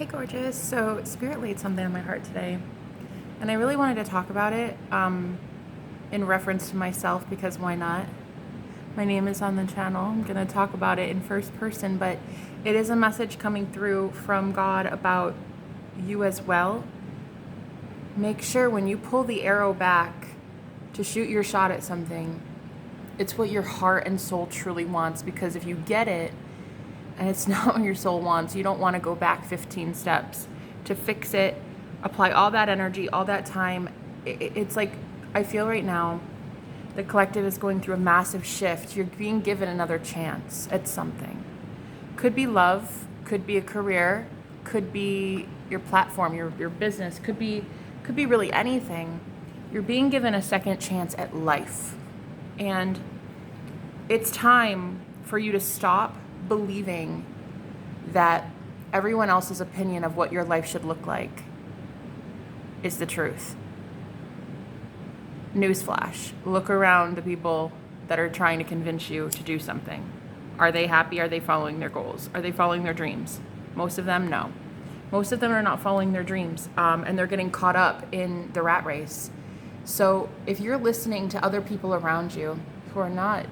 Hey, gorgeous. So, Spirit laid something on my heart today, and I really wanted to talk about it in reference to myself because why not? My name is on the channel. I'm going to talk about it in first person, but it is a message coming through from God about you as well. Make sure when you pull the arrow back to shoot your shot at something, it's what your heart and soul truly wants, because if you get it, and it's not what your soul wants, you don't want to go back 15 steps to fix it, apply all that energy, all that time. It's like, I feel right now, the collective is going through a massive shift. You're being given another chance at something. Could be love, could be a career, could be your platform, your business, could be really anything. You're being given a second chance at life. And it's time for you to stop believing that everyone else's opinion of what your life should look like is the truth. Newsflash, look around the people that are trying to convince you to do something. Are they happy? Are they following their goals? Are they following their dreams? Most of them, no. Most of them are not following their dreams, and they're getting caught up in the rat race. So if you're listening to other people around you who are not,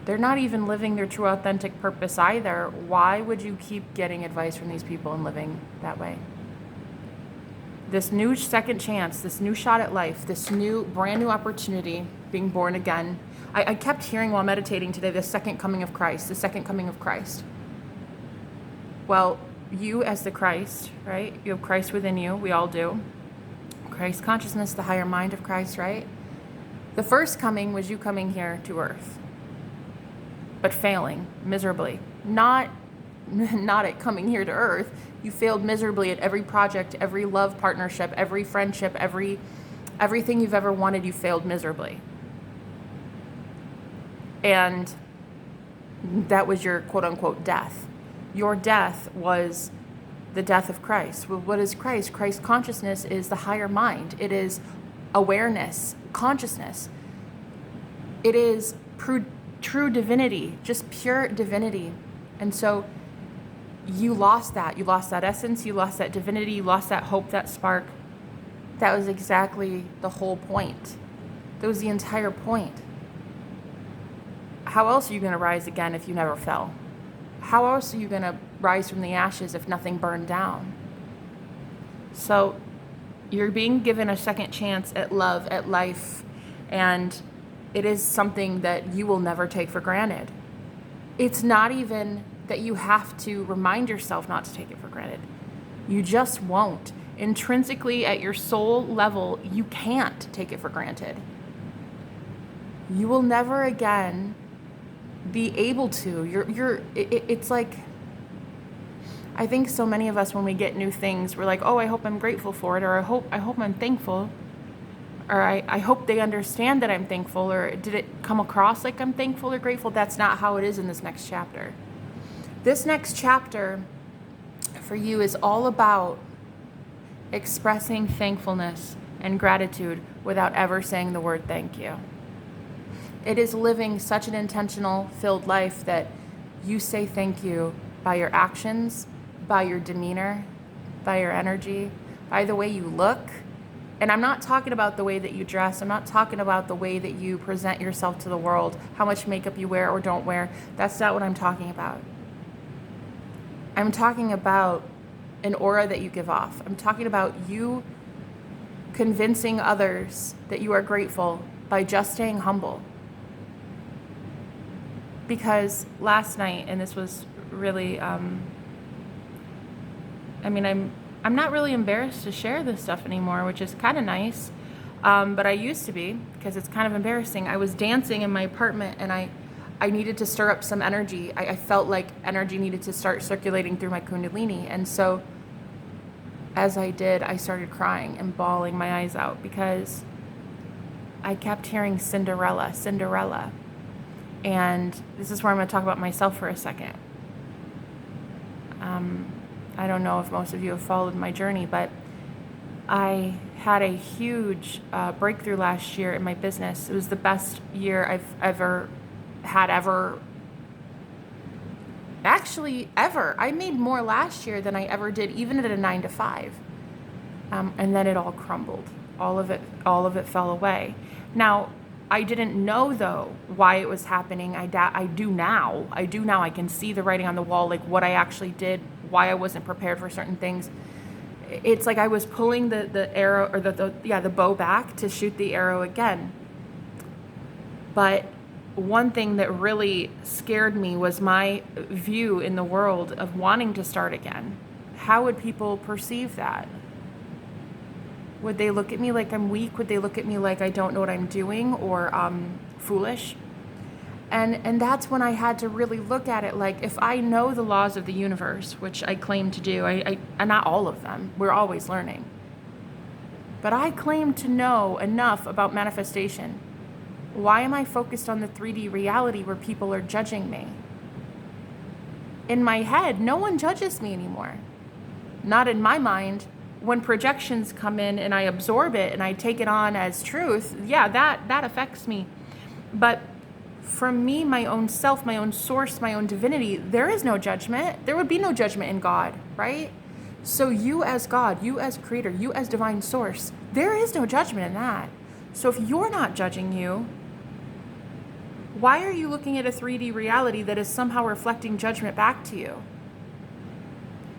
they're not even living their true authentic purpose either, why would you keep getting advice from these people and living that way? This new second chance, this new shot at life, this new brand new opportunity, being born again. I kept hearing while meditating today, the second coming of Christ, the second coming of Christ. Well, you as the Christ, right? You have Christ within you, we all do. Christ consciousness, the higher mind of Christ, right? The first coming was you coming here to earth, but failing miserably. Not at coming here to earth. You failed miserably at every project, every love partnership, every friendship, everything you've ever wanted, you failed miserably. And that was your quote unquote death. Your death was the death of Christ. Well, what is Christ? Christ consciousness is the higher mind. It is awareness, consciousness. It is true divinity, just pure divinity. And so you lost that. You lost that essence. You lost that divinity. You lost that hope, that spark. That was exactly the whole point. That was the entire point. How else are you going to rise again if you never fell? How else are you going to rise from the ashes if nothing burned down? So you're being given a second chance at love, at life, and it is something that you will never take for granted. It's not even that you have to remind yourself not to take it for granted. You just won't. Intrinsically, at your soul level, you can't take it for granted. You will never again be able to. It's like, I think so many of us, when we get new things, we're like, oh, I hope I'm grateful for it, or I hope I'm thankful, or I hope they understand that I'm thankful, or did it come across like I'm thankful or grateful? That's not how it is in this next chapter. This next chapter for you is all about expressing thankfulness and gratitude without ever saying the word thank you. It is living such an intentional, filled life that you say thank you by your actions, by your demeanor, by your energy, by the way you look. And I'm not talking about the way that you dress. I'm not talking about the way that you present yourself to the world, how much makeup you wear or don't wear. That's not what I'm talking about. I'm talking about an aura that you give off. I'm talking about you convincing others that you are grateful by just staying humble. Because last night, and this was really, I'm not really embarrassed to share this stuff anymore, which is kind of nice. But I used to be, because it's kind of embarrassing. I was dancing in my apartment, and I needed to stir up some energy. I felt like energy needed to start circulating through my kundalini. And so as I did, I started crying and bawling my eyes out because I kept hearing Cinderella, Cinderella. And this is where I'm going to talk about myself for a second. I don't know if most of you have followed my journey, but I had a huge breakthrough last year in my business. It was the best year I've ever had. actually ever. I made more last year than I ever did, even at a 9 to 5. And then it all crumbled. All of it fell away. Now, I didn't know though why it was happening. I do now. I can see the writing on the wall, like what I actually did, why I wasn't prepared for certain things. It's like I was pulling the arrow, or the bow back to shoot the arrow again. But one thing that really scared me was my view in the world of wanting to start again. How would people perceive that? Would they look at me like I'm weak? Would they look at me like I don't know what I'm doing, or foolish? And that's when I had to really look at it like, if I know the laws of the universe, which I claim to do, I not all of them, we're always learning. But I claim to know enough about manifestation. Why am I focused on the 3D reality where people are judging me? In my head, no one judges me anymore. Not in my mind. When projections come in and I absorb it and I take it on as truth, yeah, that affects me. But from me, my own self, my own source, my own divinity, there is no judgment. There would be no judgment in God, right? So you as God, you as creator, you as divine source, there is no judgment in that. So if you're not judging you, why are you looking at a 3D reality that is somehow reflecting judgment back to you?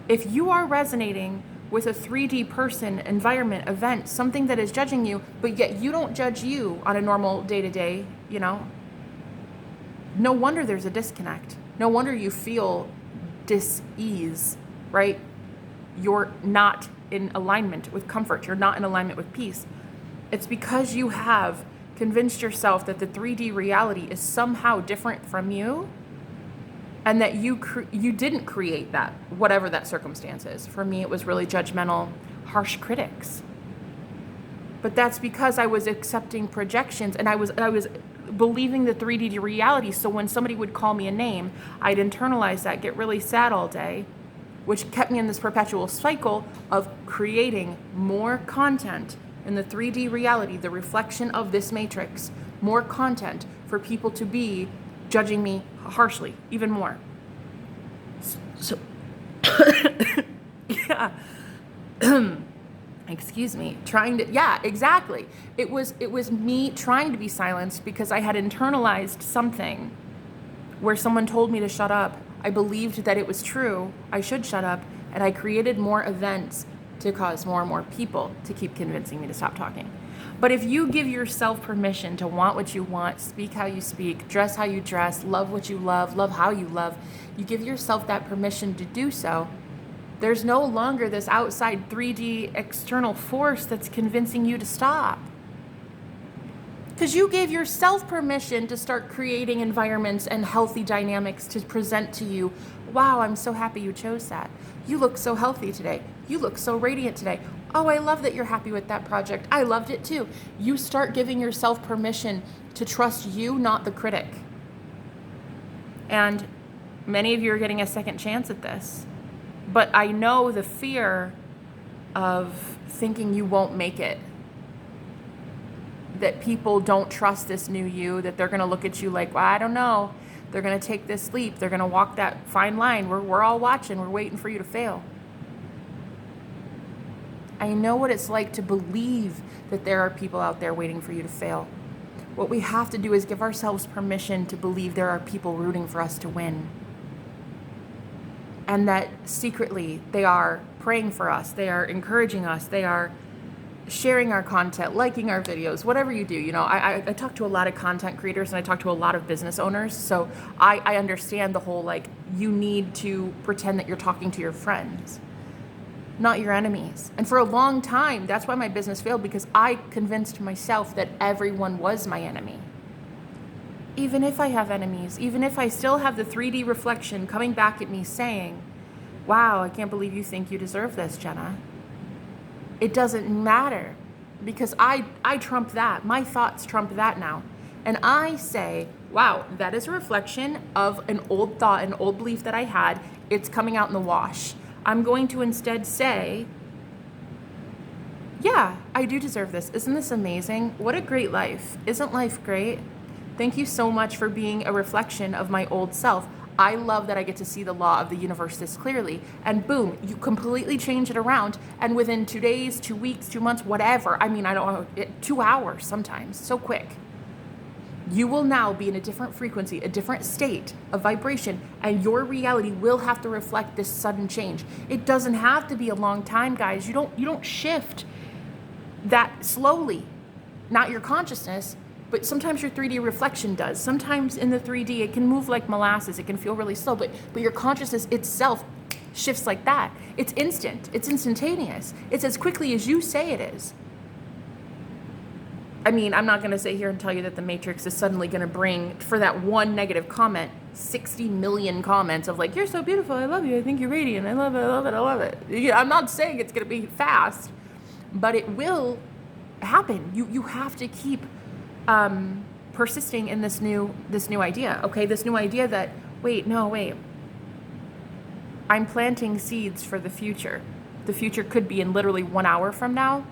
If you are resonating with a 3D person, environment, event, something that is judging you, but yet you don't judge you on a normal day-to-day, no wonder there's a disconnect. No wonder you feel dis-ease, right? You're not in alignment with comfort. You're not in alignment with peace. It's because you have convinced yourself that the 3D reality is somehow different from you, and that you didn't create that, whatever that circumstance is. For me, it was really judgmental, harsh critics. But that's because I was accepting projections, and I was believing the 3D reality. So when somebody would call me a name, I'd internalize that, get really sad all day, which kept me in this perpetual cycle of creating more content in the 3D reality, the reflection of this matrix, more content for people to be judging me harshly, even more. So, yeah. Excuse me, exactly. It was me trying to be silenced because I had internalized something where someone told me to shut up. I believed that it was true. I should shut up. And I created more events to cause more and more people to keep convincing me to stop talking. But if you give yourself permission to want what you want, speak how you speak, dress how you dress, love what you love how you love, you give yourself that permission to do so, there's no longer this outside 3D external force that's convincing you to stop. Because you gave yourself permission to start creating environments and healthy dynamics to present to you. Wow, I'm so happy you chose that. You look so healthy today. You look so radiant today. Oh, I love that you're happy with that project. I loved it too. You start giving yourself permission to trust you, not the critic. And many of you are getting a second chance at this. But I know the fear of thinking you won't make it. That people don't trust this new you, that they're going to look at you like, well, I don't know. They're going to take this leap. They're going to walk that fine line. We're all watching. We're waiting for you to fail. I know what it's like to believe that there are people out there waiting for you to fail. What we have to do is give ourselves permission to believe there are people rooting for us to win. And that secretly they are praying for us. They are encouraging us. They are sharing our content, liking our videos, whatever you do. I talk to a lot of content creators and I talk to a lot of business owners. So I understand the whole, you need to pretend that you're talking to your friends, not your enemies. And for a long time, that's why my business failed, because I convinced myself that everyone was my enemy. Even if I have enemies, even if I still have the 3D reflection coming back at me saying, wow, I can't believe you think you deserve this, Jenna. It doesn't matter, because I trump that. My thoughts trump that now. And I say, wow, that is a reflection of an old thought, an old belief that I had. It's coming out in the wash. I'm going to instead say, yeah, I do deserve this. Isn't this amazing? What a great life. Isn't life great? Thank you so much for being a reflection of my old self. I love that I get to see the law of the universe this clearly. And boom, you completely change it around. And within 2 days, 2 weeks, 2 months, whatever, I mean, I don't know, 2 hours sometimes, so quick. You will now be in a different frequency, a different state of vibration, and your reality will have to reflect this sudden change. It doesn't have to be a long time, guys. You don't shift that slowly. Not your consciousness, but sometimes your 3D reflection does. Sometimes in the 3D, it can move like molasses. It can feel really slow, but your consciousness itself shifts like that. It's instant. It's instantaneous. It's as quickly as you say it is. I mean, I'm not going to sit here and tell you that the Matrix is suddenly going to bring, for that one negative comment, 60 million comments of like, you're so beautiful, I love you, I think you're radiant, I love it, I love it, I love it. I'm not saying it's going to be fast, but it will happen. You have to keep persisting in this new idea, okay? This new idea that, wait, I'm planting seeds for the future. The future could be in literally 1 hour from now,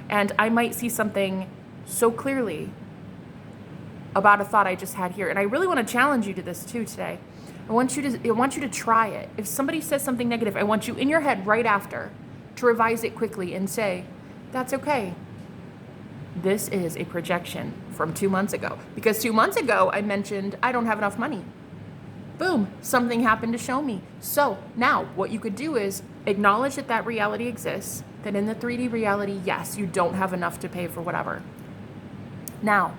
and I might see something so clearly about a thought I just had here. And I really want to challenge you to this too today. I want you to try it. If somebody says something negative, I want you in your head right after to revise it quickly and say, that's okay. This is a projection from 2 months ago. Because 2 months ago, I mentioned I don't have enough money. Boom, something happened to show me. So now what you could do is acknowledge that reality exists, that in the 3D reality, yes, you don't have enough to pay for whatever. Now,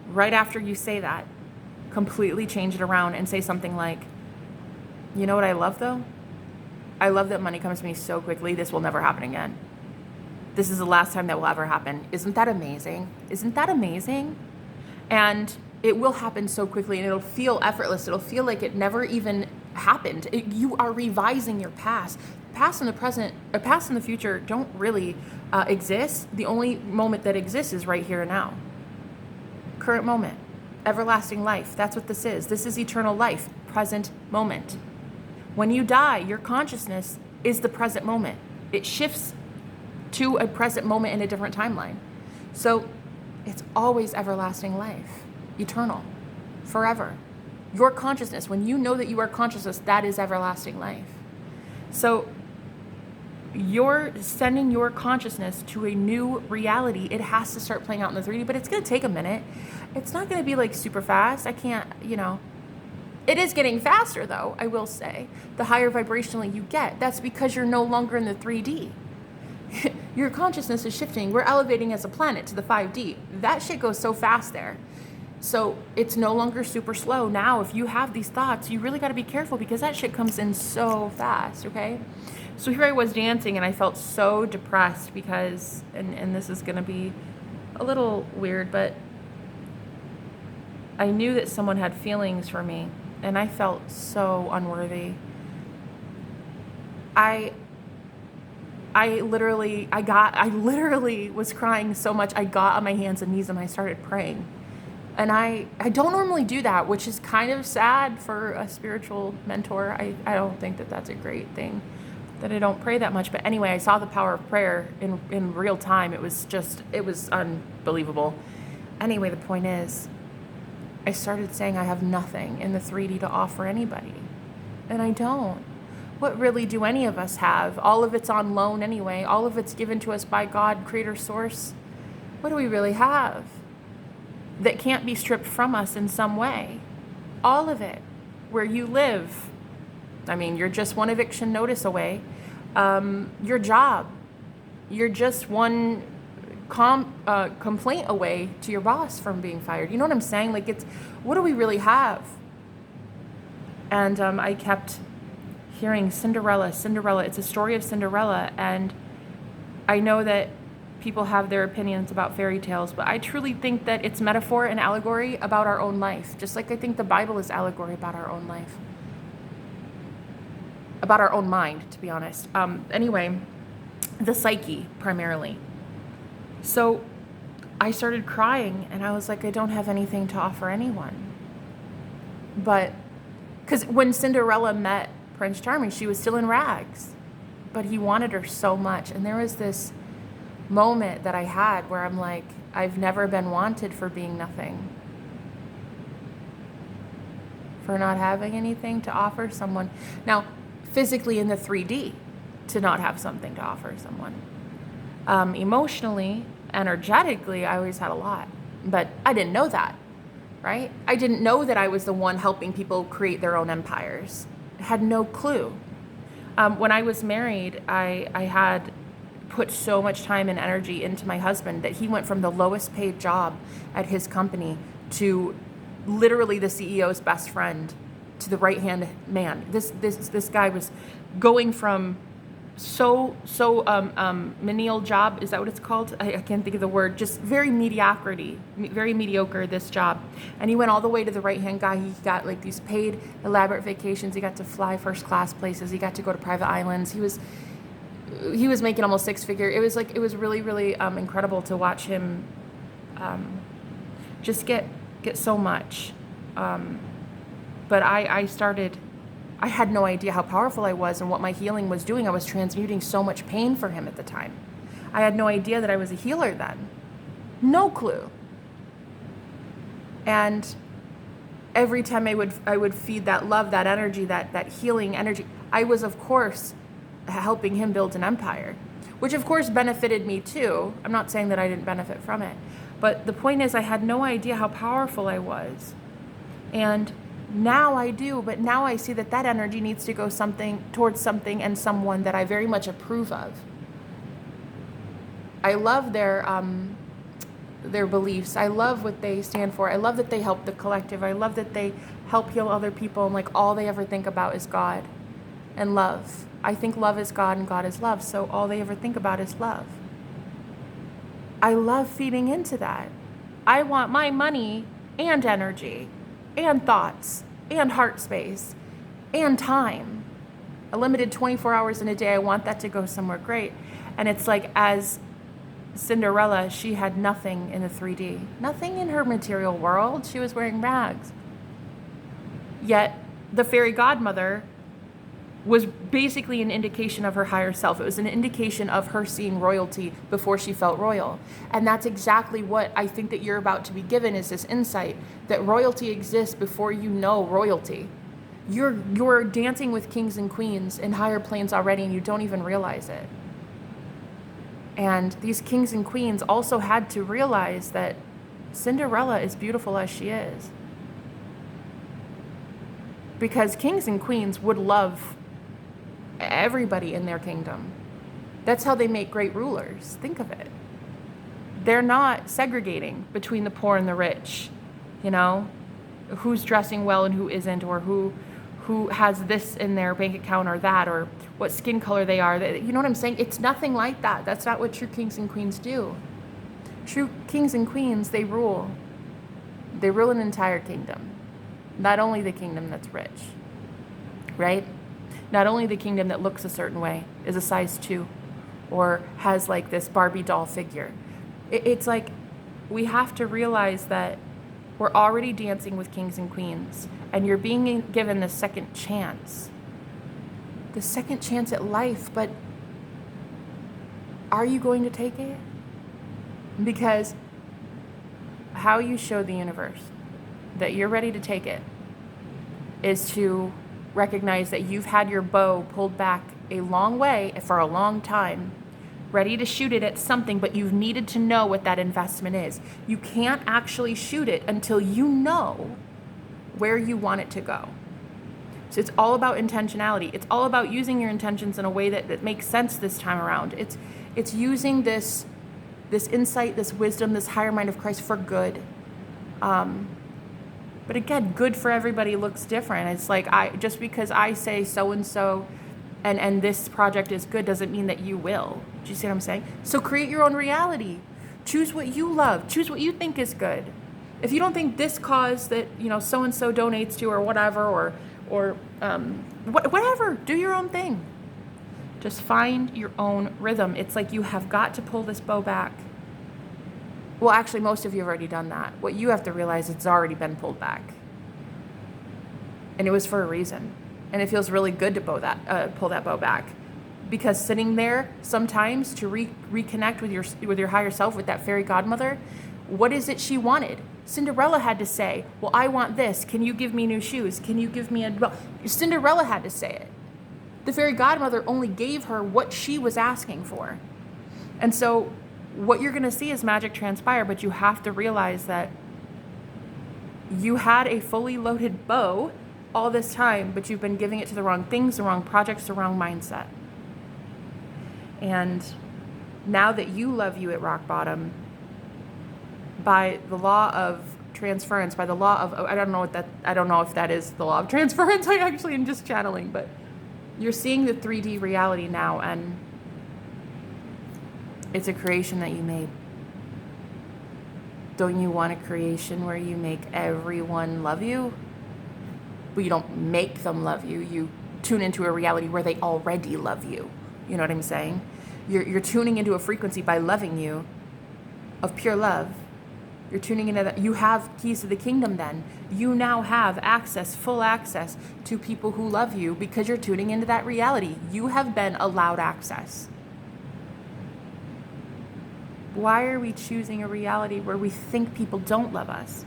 right after you say that, completely change it around and say something like, you know what I love though? I love that money comes to me so quickly, this will never happen again. This is the last time that will ever happen. Isn't that amazing? Isn't that amazing? And it will happen so quickly and it'll feel effortless. It'll feel like it never even happened. You are revising your past. Past and the present, past and the future don't really exist. The only moment that exists is right here and now. Current moment, everlasting life. That's what this is. This is eternal life, present moment. When you die, your consciousness is the present moment. It shifts to a present moment in a different timeline. So it's always everlasting life, eternal, forever. Your consciousness, when you know that you are consciousness, that is everlasting life. So you're sending your consciousness to a new reality. It has to start playing out in the 3D, but it's going to take a minute. It's not going to be like super fast. I can't, It is getting faster though, I will say. The higher vibrationally you get, that's because you're no longer in the 3D. Your consciousness is shifting. We're elevating as a planet to the 5D. That shit goes so fast there. So it's no longer super slow. Now, if you have these thoughts, you really got to be careful because that shit comes in so fast, okay? So here I was dancing and I felt so depressed because, and this is going to be a little weird, but I knew that someone had feelings for me and I felt so unworthy. I literally was crying so much. I got on my hands and knees and I started praying. And I don't normally do that, which is kind of sad for a spiritual mentor. I don't think that that's a great thing, that I don't pray that much. But anyway, I saw the power of prayer in real time. It was unbelievable. Anyway, the point is, I started saying I have nothing in the 3D to offer anybody. And I don't. What really do any of us have? All of it's on loan anyway. All of it's given to us by God, creator, source. What do we really have that can't be stripped from us in some way? All of it. Where you live. I mean, you're just one eviction notice away. Your job. You're just one complaint away to your boss from being fired. You know what I'm saying? Like, what do we really have? And I kept hearing Cinderella. It's a story of Cinderella. And I know that people have their opinions about fairy tales, but I truly think that it's metaphor and allegory about our own life. Just like I think the Bible is allegory about our own life. About our own mind, to be honest. Anyway, the psyche, primarily. So I started crying, and I was like, I don't have anything to offer anyone. But, because when Cinderella met Prince Charming, she was still in rags, but he wanted her so much. And there was this moment that I had where I'm like, I've never been wanted for being nothing. for not having anything to offer someone. Now, physically in the 3D, to not have something to offer someone. Emotionally, energetically, I always had a lot. But I didn't know that, right? I didn't know that I was the one helping people create their own empires. I had no clue. When I was married, I had put so much time and energy into my husband that he went from the lowest paid job at his company to literally the CEO's best friend, to the right-hand man. This guy was going from menial job, is that what it's called? I can't think of the word, just very mediocre, this job. And he went all the way to the right-hand guy. He got like these paid elaborate vacations. He got to fly first class places. He got to go to private islands. He was making almost six-figure. It was really, really incredible to watch him just get so much. But I had no idea how powerful I was and what my healing was doing. I was transmuting so much pain for him at the time. I had no idea that I was a healer then. No clue. And every time I would feed that love, that energy, that healing energy, I was, of course, helping him build an empire, which of course benefited me too. I'm not saying that I didn't benefit from it, but the point is I had no idea how powerful I was. And now I do, but now I see that energy needs to go towards something and someone that I very much approve of. I love their beliefs. I love what they stand for. I love that they help the collective. I love that they help heal other people, and like all they ever think about is God and love. I think love is God and God is love, so all they ever think about is love. I love feeding into that. I want my money and energy and thoughts and heart space and time, a limited 24 hours in a day. I want that to go somewhere great. And it's like, as Cinderella, she had nothing in the 3D, nothing in her material world. She was wearing rags. Yet the fairy godmother was basically an indication of her higher self. It was an indication of her seeing royalty before she felt royal. And that's exactly what I think that you're about to be given, is this insight that royalty exists before you know royalty. You're dancing with kings and queens in higher planes already, and you don't even realize it. And these kings and queens also had to realize that Cinderella is beautiful as she is. Because kings and queens would love everybody in their kingdom. That's how they make great rulers. Think of it. They're not segregating between the poor and the rich, who's dressing well and who isn't, or who has this in their bank account or that, or what skin color they are. You know what I'm saying? It's nothing like that. That's not what true kings and queens do. True kings and queens, they rule. They rule an entire kingdom. Not only the kingdom that's rich, right? Not only the kingdom that looks a certain way, is a size 2, or has like this Barbie doll figure. It's like, we have to realize that we're already dancing with kings and queens, and you're being given the second chance at life, but are you going to take it? Because how you show the universe that you're ready to take it is to recognize that you've had your bow pulled back a long way for a long time, ready to shoot it at something, but you've needed to know what that investment is. You can't actually shoot it until you know where you want it to go. So it's all about intentionality. It's all about using your intentions in a way that makes sense this time around. It's using this insight, this wisdom, this higher mind of Christ for good. But again, good for everybody looks different. It's like, just because I say so-and-so and this project is good doesn't mean that you will. Do you see what I'm saying? So create your own reality. Choose what you love. Choose what you think is good. If you don't think this cause that, so-and-so donates to, or whatever, or whatever, do your own thing. Just find your own rhythm. It's like, you have got to pull this bow back. Well, actually, most of you have already done that. What you have to realize, it's already been pulled back. And it was for a reason. And it feels really good to pull that bow back. Because sitting there sometimes to reconnect with your higher self, with that fairy godmother, what is it she wanted? Cinderella had to say, well, I want this. Can you give me new shoes? Can you give me a... Cinderella had to say it. The fairy godmother only gave her what she was asking for. And so what you're going to see is magic transpire, but you have to realize that you had a fully loaded bow all this time, but you've been giving it to the wrong things, the wrong projects, the wrong mindset. And now that you love you at rock bottom, by the law of transference, by the law of, I don't know if that is the law of transference. I actually am just channeling, but you're seeing the 3D reality now, and it's a creation that you made. Don't you want a creation where you make everyone love you? But you don't make them love you. You tune into a reality where they already love you. You know what I'm saying? You're tuning into a frequency by loving you of pure love. You're tuning into that. You have keys to the kingdom then. You now have access, full access to people who love you because you're tuning into that reality. You have been allowed access. Why are we choosing a reality where we think people don't love us?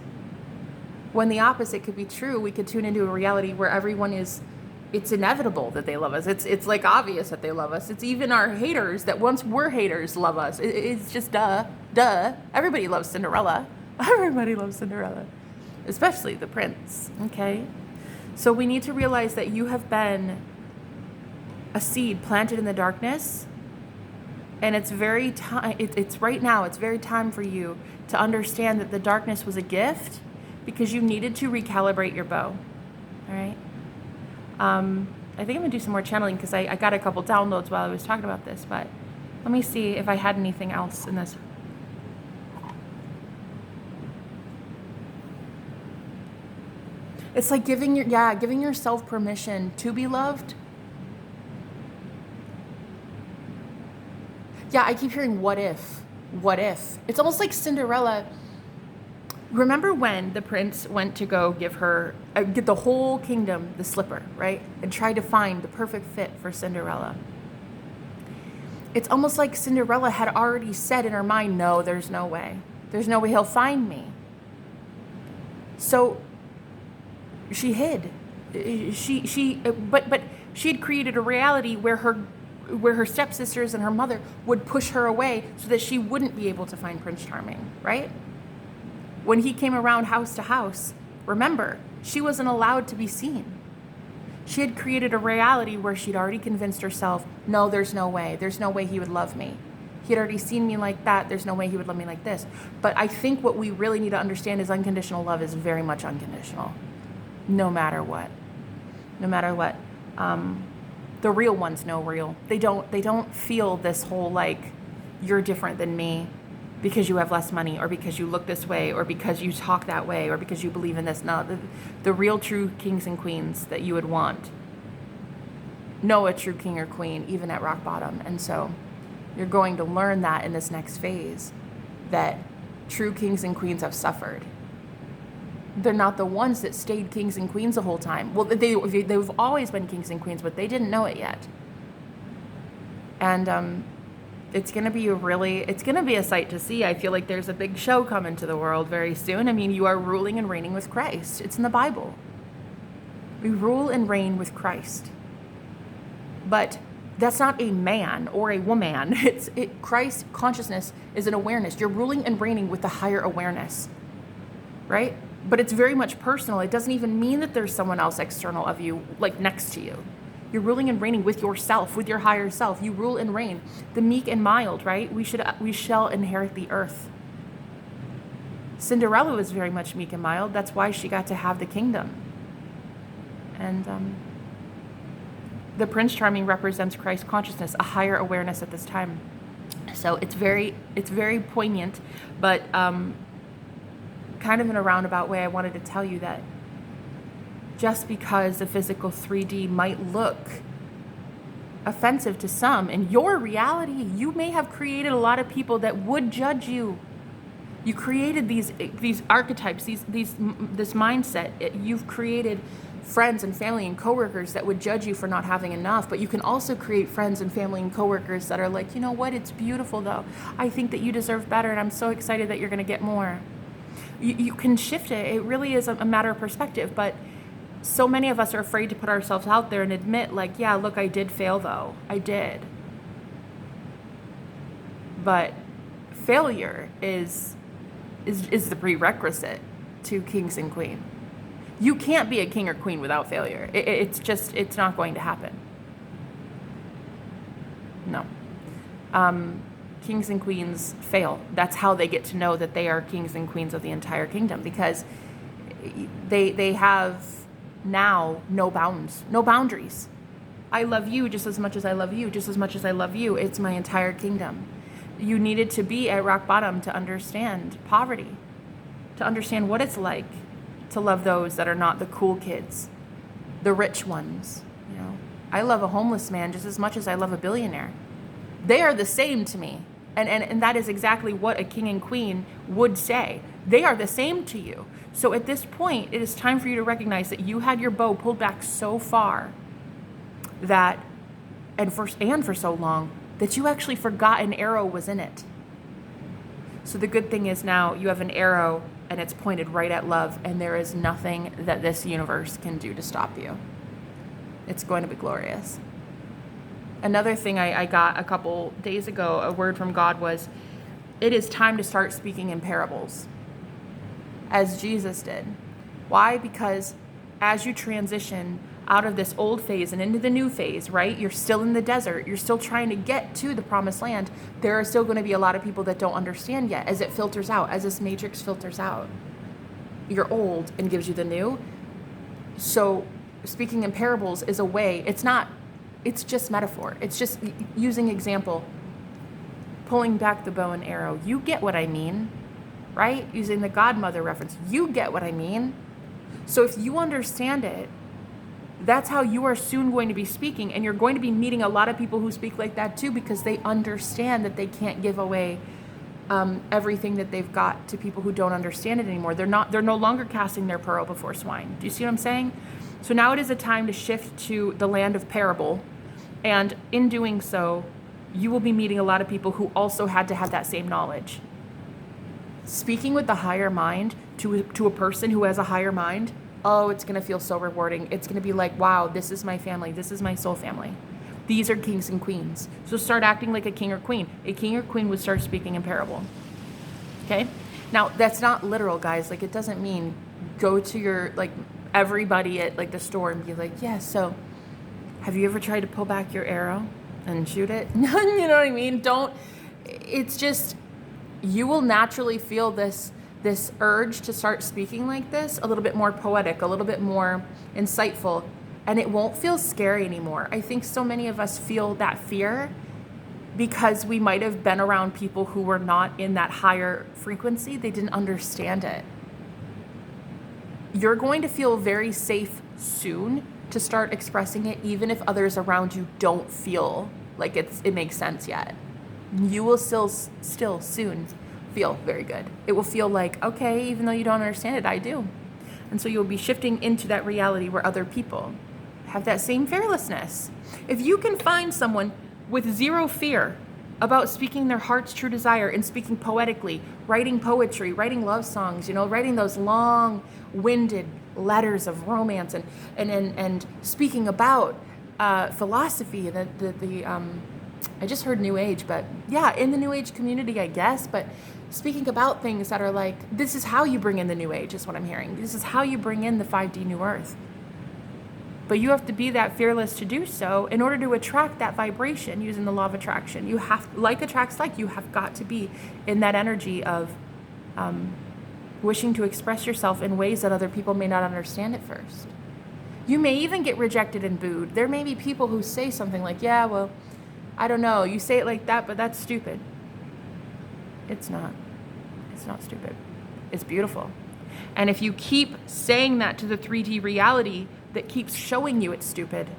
When the opposite could be true, we could tune into a reality where everyone is, it's inevitable that they love us. It's like obvious that they love us. It's even our haters that once were haters love us. It's just duh. Everybody loves Cinderella. Everybody loves Cinderella, especially the prince, okay? So we need to realize that you have been a seed planted in the darkness, and it's very time. It's right now. It's very time for you to understand that the darkness was a gift because you needed to recalibrate your bow. All right. I think I'm gonna do some more channeling because I got a couple downloads while I was talking about this, but let me see if I had anything else in this. It's like giving yourself permission to be loved. Yeah, I keep hearing what if. It's almost like Cinderella. Remember when the prince went to go give her, get the whole kingdom the slipper, right? And tried to find the perfect fit for Cinderella. It's almost like Cinderella had already said in her mind, no, there's no way. There's no way he'll find me. So she hid. But she had created a reality where her stepsisters and her mother would push her away so that she wouldn't be able to find Prince Charming, right? When he came around house to house, remember, she wasn't allowed to be seen. She had created a reality where she'd already convinced herself, no, there's no way he would love me. He had already seen me like that. There's no way he would love me like this. But I think what we really need to understand is unconditional love is very much unconditional. No matter what. The real ones know real. They don't feel this whole like, you're different than me because you have less money or because you look this way or because you talk that way or because you believe in this. No, the real true kings and queens that you would want know a true king or queen even at rock bottom. And so you're going to learn that in this next phase, that true kings and queens have suffered. They're not the ones that stayed kings and queens the whole time. Well, they've always been kings and queens, but they didn't know it yet. And it's going to be a sight to see. I feel like there's a big show coming to the world very soon. I mean, you are ruling and reigning with Christ. It's in the Bible. We rule and reign with Christ. But that's not a man or a woman. Christ consciousness is an awareness. You're ruling and reigning with the higher awareness, right? But it's very much personal. It doesn't even mean that there's someone else external of you, like next to you. You're ruling and reigning with yourself, with your higher self. You rule and reign. The meek and mild, right? We shall inherit the earth. Cinderella was very much meek and mild. That's why she got to have the kingdom. And the Prince Charming represents Christ consciousness, a higher awareness at this time. So it's very poignant, but kind of in a roundabout way, I wanted to tell you that just because the physical 3D might look offensive to some, in your reality, you may have created a lot of people that would judge you. You created these archetypes, this mindset. You've created friends and family and coworkers that would judge you for not having enough, but you can also create friends and family and coworkers that are like, you know what, it's beautiful though. I think that you deserve better and I'm so excited that you're going to get more. You can shift it. It really is a matter of perspective. But so many of us are afraid to put ourselves out there and admit, like, yeah, look, I did fail though. I did. But failure is the prerequisite to kings and queen. You can't be a king or queen without failure. It's not going to happen. No. Kings and queens fail. That's how they get to know that they are kings and queens of the entire kingdom, because they have now no bounds, no boundaries. I love you just as much as I love you, just as much as I love you. It's my entire kingdom. You needed to be at rock bottom to understand poverty, to understand what it's like to love those that are not the cool kids, the rich ones. You know, I love a homeless man just as much as I love a billionaire. They are the same to me. And that is exactly what a king and queen would say. They are the same to you. So at this point, it is time for you to recognize that you had your bow pulled back so far that, and for so long, that you actually forgot an arrow was in it. So the good thing is now you have an arrow and it's pointed right at love, and there is nothing that this universe can do to stop you. It's going to be glorious. Another thing I got a couple days ago, a word from God was, it is time to start speaking in parables, as Jesus did. Why? Because as you transition out of this old phase and into the new phase, right? You're still in the desert. You're still trying to get to the promised land. There are still going to be a lot of people that don't understand yet as it filters out, as this matrix filters out. You're old and gives you the new. So speaking in parables is a way, it's just metaphor. It's just using example, pulling back the bow and arrow. You get what I mean, right? Using the godmother reference. You get what I mean. So if you understand it, that's how you are soon going to be speaking. And you're going to be meeting a lot of people who speak like that too, because they understand that they can't give away everything that they've got to people who don't understand it anymore. They're no longer casting their pearl before swine. Do you see what I'm saying? So now it is a time to shift to the land of parable. And in doing so, you will be meeting a lot of people who also had to have that same knowledge. Speaking with the higher mind to a person who has a higher mind, oh, it's going to feel so rewarding. It's going to be like, wow, this is my family. This is my soul family. These are kings and queens. So start acting like a king or queen. A king or queen would start speaking in parable. Okay? Now, that's not literal, guys. Like, it doesn't mean go to your, like, everybody at, like, the store and be like, yeah, so have you ever tried to pull back your arrow and shoot it? You know what I mean? It's just, you will naturally feel this urge to start speaking like this, a little bit more poetic, a little bit more insightful, and it won't feel scary anymore. I think so many of us feel that fear because we might have been around people who were not in that higher frequency. They didn't understand it. You're going to feel very safe soon to start expressing it, even if others around you don't feel like it makes sense yet. You will still soon feel very good. It will feel like, okay, even though you don't understand it, I do. And so you'll be shifting into that reality where other people have that same fearlessness. If you can find someone with zero fear about speaking their heart's true desire and speaking poetically, writing poetry, writing love songs, writing those long-winded letters of romance and speaking about philosophy, I just heard New Age, but yeah, in the New Age community, I guess, but speaking about things that are like, this is how you bring in the New Age, is what I'm hearing. This is how you bring in the 5D New Earth. But you have to be that fearless to do so in order to attract that vibration using the law of attraction. You have, like attracts like, you have got to be in that energy of wishing to express yourself in ways that other people may not understand at first. You may even get rejected and booed. There may be people who say something like, yeah, well, I don't know, you say it like that, but that's stupid. It's not. It's not stupid. It's beautiful. And if you keep saying that to the 3D reality that keeps showing you it's stupid,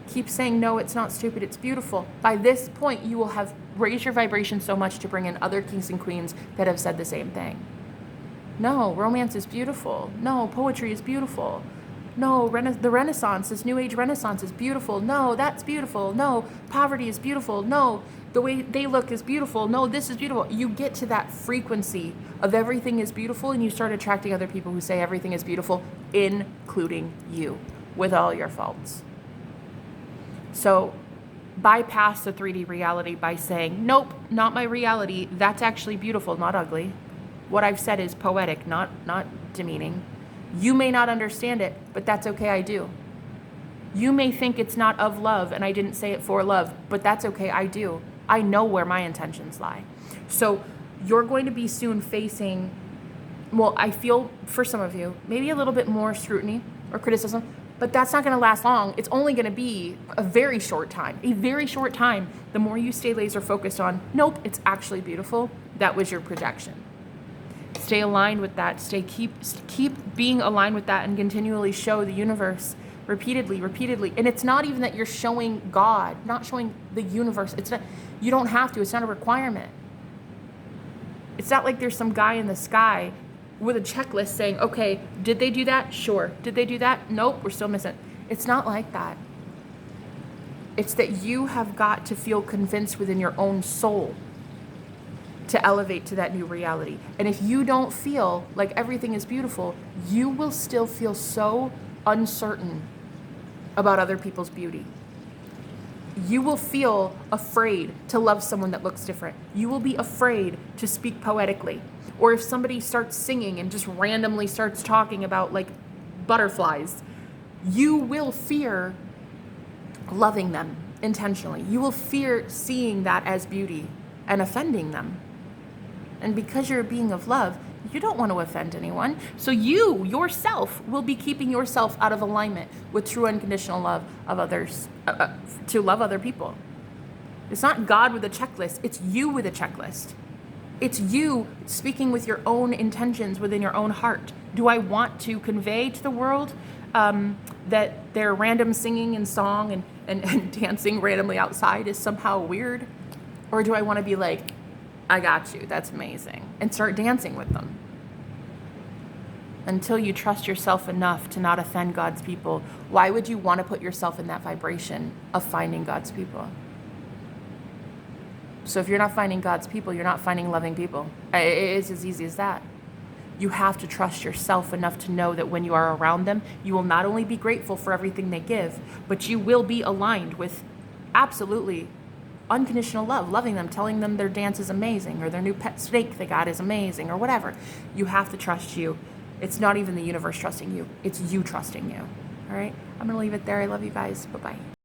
keep saying, no, it's not stupid, it's beautiful. By this point, you will have raised your vibration so much to bring in other kings and queens that have said the same thing. No, romance is beautiful. No, poetry is beautiful. No, the Renaissance, this New Age Renaissance is beautiful. No, that's beautiful. No, poverty is beautiful. No, the way they look is beautiful. No, this is beautiful. You get to that frequency of everything is beautiful, and you start attracting other people who say everything is beautiful, including you, with all your faults. So bypass the 3D reality by saying, nope, not my reality. That's actually beautiful, not ugly. What I've said is poetic, not demeaning. You may not understand it, but that's okay, I do. You may think it's not of love, and I didn't say it for love, but that's okay, I do. I know where my intentions lie. So you're going to be soon facing, well, I feel for some of you, maybe a little bit more scrutiny or criticism, but that's not going to last long. It's only going to be a very short time. A very short time. The more you stay laser focused on, nope, it's actually beautiful, that was your projection. Stay aligned with that. Keep being aligned with that, and continually show the universe repeatedly. And it's not even that you're showing God, not showing the universe. It's not, you don't have to. It's not a requirement. It's not like there's some guy in the sky with a checklist saying, okay, did they do that? Sure. Did they do that? Nope, we're still missing. It's not like that. It's that you have got to feel convinced within your own soul to elevate to that new reality. And if you don't feel like everything is beautiful, you will still feel so uncertain about other people's beauty. You will feel afraid to love someone that looks different. You will be afraid to speak poetically. Or if somebody starts singing and just randomly starts talking about like butterflies, you will fear loving them intentionally. You will fear seeing that as beauty and offending them. And because you're a being of love, you don't want to offend anyone. So you, yourself, will be keeping yourself out of alignment with true unconditional love of others, to love other people. It's not God with a checklist. It's you with a checklist. It's you speaking with your own intentions within your own heart. Do I want to convey to the world that their random singing and song and dancing randomly outside is somehow weird? Or do I want to be like, I got you, that's amazing, and start dancing with them? Until you trust yourself enough to not offend God's people, why would you want to put yourself in that vibration of finding God's people? So if you're not finding God's people, you're not finding loving people. It's as easy as that. You have to trust yourself enough to know that when you are around them, you will not only be grateful for everything they give, but you will be aligned with absolutely unconditional love, loving them, telling them their dance is amazing, or their new pet snake they got is amazing, or whatever. You have to trust you. It's not even the universe trusting you. It's you trusting you. All right? I'm going to leave it there. I love you guys. Bye-bye.